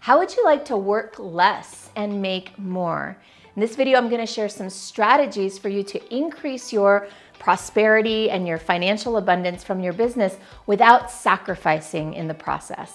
How would you like to work less and make more? In this video, I'm going to share some strategies for you to increase your prosperity and your financial abundance from your business without sacrificing in the process.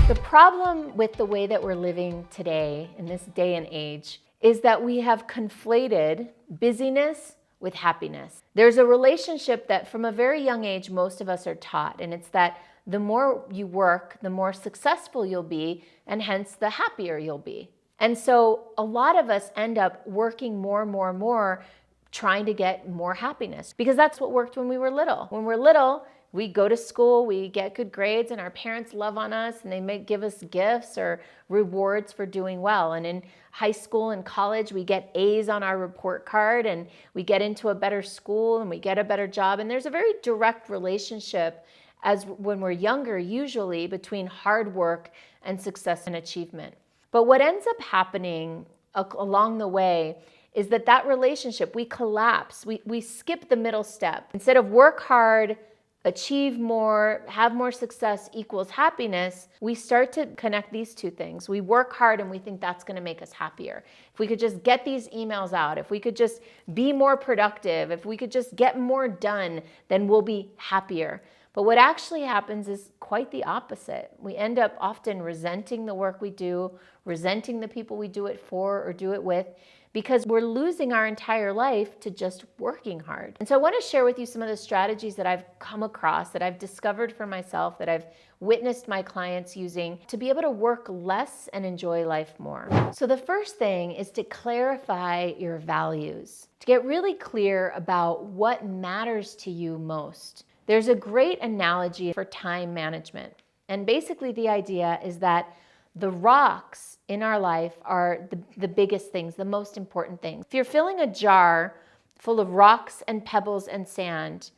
The problem with the way that we're living today in this day and age is that we have conflated busyness with happiness. There's a relationship that from a very young age, most of us are taught, and it's that the more you work, the more successful you'll be, and hence the happier you'll be. And so a lot of us end up working more, trying to get more happiness, because that's what worked when we were little. When we're little, we go to school, we get good grades, and our parents love on us, and they may give us gifts or rewards for doing well. And in high school and college, we get A's on our report card, and we get into a better school, and we get a better job. And there's a very direct relationship as when we're younger, usually between hard work and success and achievement. But what ends up happening along the way is that relationship, we collapse, we skip the middle step. Instead of work hard, achieve more, have more success equals happiness, we start to connect these two things. We work hard and we think that's going to make us happier. If we could just get these emails out, if we could just be more productive, if we could just get more done, then we'll be happier. But what actually happens is quite the opposite. We end up often resenting the work we do, resenting the people we do it for or do it with, because we're losing our entire life to just working hard. And so I want to share with you some of the strategies that I've come across, that I've discovered for myself, that I've witnessed my clients using to be able to work less and enjoy life more. So the first thing is to clarify your values, to get really clear about what matters to you most. There's a great analogy for time management. And basically the idea is that the rocks in our life are the biggest things, the most important things. If you're filling a jar full of rocks and pebbles and sand,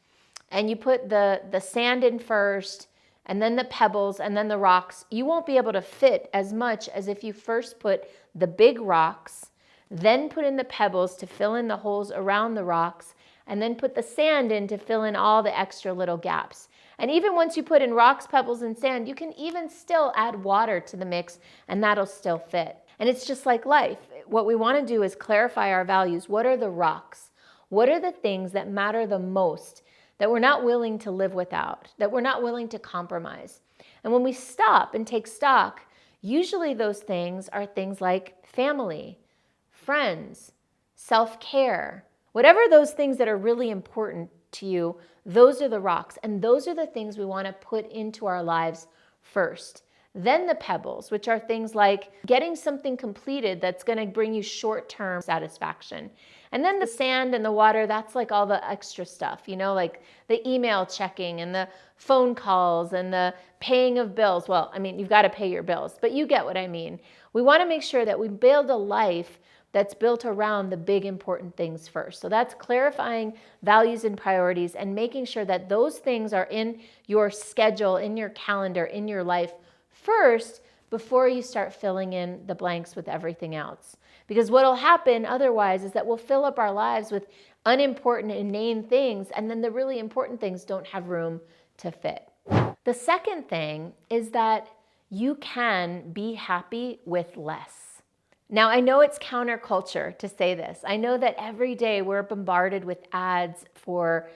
and you put the sand in first, and then the pebbles, and then the rocks, you won't be able to fit as much as if you first put the big rocks, then put in the pebbles to fill in the holes around the rocks, and then put the sand in to fill in all the extra little gaps. And even once you put in rocks, pebbles, and sand, you can even still add water to the mix, and that'll still fit. And it's just like life. What we want to do is clarify our values. What are the rocks? What are the things that matter the most, that we're not willing to live without, that we're not willing to compromise? And when we stop and take stock, usually those things are things like family, friends, self-care. Whatever those things that are really important to you, those are the rocks. And those are the things we want to put into our lives first. Then the pebbles, which are things like getting something completed that's going to bring you short-term satisfaction. And then the sand and the water, that's like all the extra stuff, like the email checking and the phone calls and the paying of bills. Well, I mean, you've got to pay your bills, but you get what I mean. We want to make sure that we build a life that's built around the big important things first. So that's clarifying values and priorities and making sure that those things are in your schedule, in your calendar, in your life first before you start filling in the blanks with everything else. Because what'll happen otherwise is that we'll fill up our lives with unimportant, inane things, and then the really important things don't have room to fit. The second thing is that you can be happy with less. Now, I know it's counterculture to say this. I know that every day we're bombarded with ads for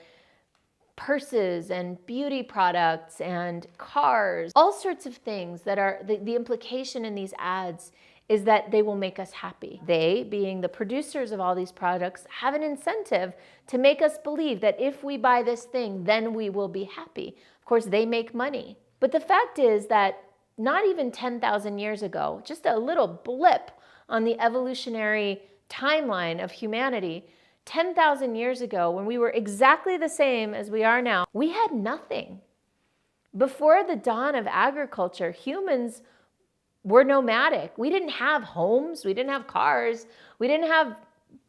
purses and beauty products and cars, all sorts of things that are, the implication in these ads is that they will make us happy. They, being the producers of all these products, have an incentive to make us believe that if we buy this thing, then we will be happy. Of course, they make money. But the fact is that not even 10,000 years ago, just a little blip on the evolutionary timeline of humanity, 10,000 years ago, when we were exactly the same as we are now, we had nothing. Before the dawn of agriculture, humans were nomadic. We didn't have homes, we didn't have cars, we didn't have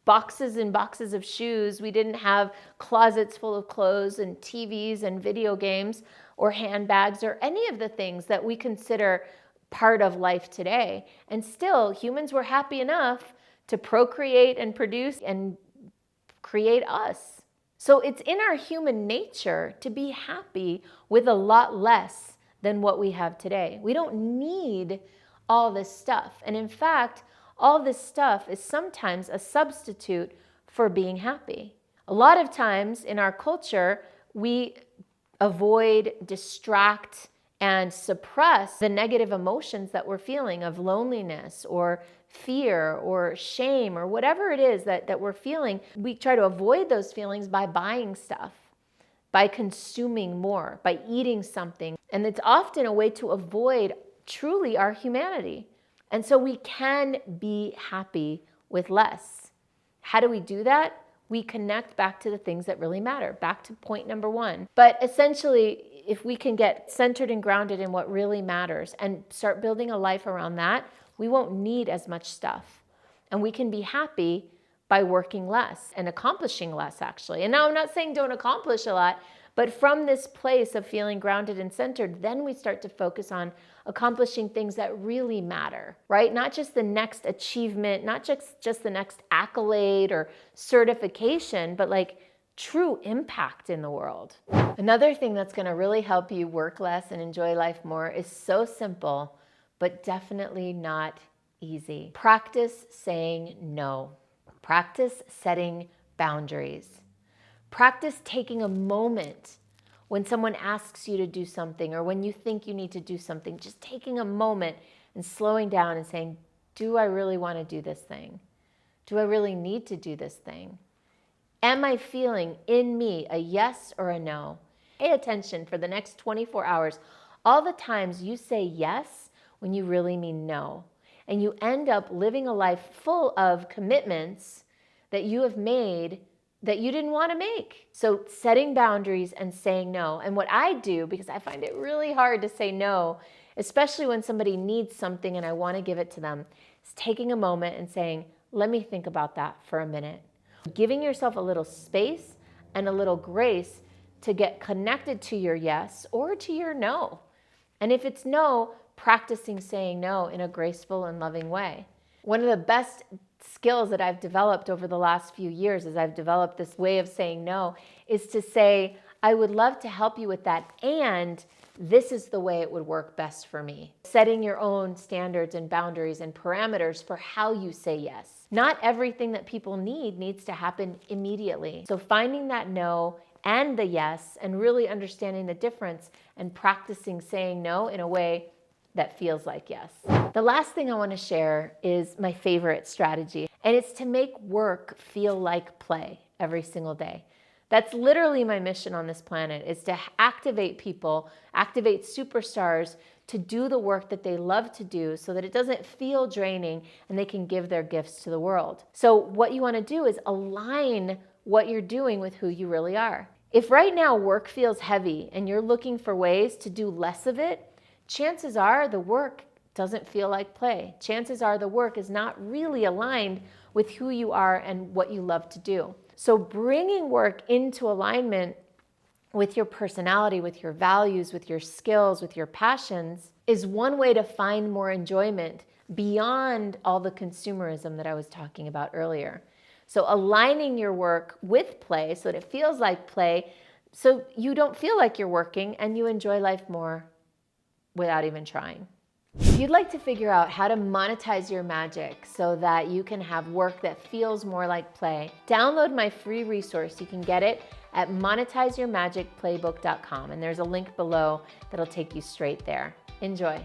boxes and boxes of shoes, we didn't have closets full of clothes and TVs and video games or handbags or any of the things that we consider part of life today. And still, humans were happy enough to procreate and produce and create us. So it's in our human nature to be happy with a lot less than what we have today. We don't need all this stuff. And in fact, all this stuff is sometimes a substitute for being happy. A lot of times in our culture, we avoid, distract, and suppress the negative emotions that we're feeling of loneliness or fear or shame or whatever it is that we're feeling. We try to avoid those feelings by buying stuff, by consuming more, by eating something. And it's often a way to avoid truly our humanity. And so we can be happy with less. How do we do that? We connect back to the things that really matter, back to point number one. But essentially, if we can get centered and grounded in what really matters and start building a life around that, we won't need as much stuff. And we can be happy by working less and accomplishing less, actually. And now I'm not saying don't accomplish a lot, but from this place of feeling grounded and centered, then we start to focus on accomplishing things that really matter, right? Not just the next achievement, not just the next accolade or certification, but like true impact in the world. Another thing that's going to really help you work less and enjoy life more is so simple, but definitely not easy. Practice saying no. Practice setting boundaries. Practice taking a moment when someone asks you to do something or when you think you need to do something, just taking a moment and slowing down and saying, do I really want to do this thing? Do I really need to do this thing? Am I feeling in me a yes or a no? Pay attention for the next 24 hours. All the times you say yes when you really mean no. And you end up living a life full of commitments that you have made that you didn't want to make. So setting boundaries and saying no. And what I do, because I find it really hard to say no, especially when somebody needs something and I want to give it to them, is taking a moment and saying, let me think about that for a minute. Giving yourself a little space and a little grace to get connected to your yes or to your no. And if it's no, practicing saying no in a graceful and loving way. One of the best skills that I've developed over the last few years as I've developed this way of saying no is to say, I would love to help you with that, and this is the way it would work best for me. Setting your own standards and boundaries and parameters for how you say yes. Not everything that people need needs to happen immediately. So finding that no and the yes and really understanding the difference and practicing saying no in a way that feels like yes. The last thing I want to share is my favorite strategy, and it's to make work feel like play every single day. That's literally my mission on this planet, is to activate people, activate superstars to do the work that they love to do so that it doesn't feel draining and they can give their gifts to the world. So what you want to do is align what you're doing with who you really are. If right now work feels heavy and you're looking for ways to do less of it, chances are the work doesn't feel like play. Chances are the work is not really aligned with who you are and what you love to do. So bringing work into alignment with your personality, with your values, with your skills, with your passions is one way to find more enjoyment beyond all the consumerism that I was talking about earlier. So aligning your work with play so that it feels like play, so you don't feel like you're working and you enjoy life more without even trying. If you'd like to figure out how to monetize your magic so that you can have work that feels more like play, download my free resource. You can get it at monetizeyourmagicplaybook.com, and there's a link below that'll take you straight there. Enjoy.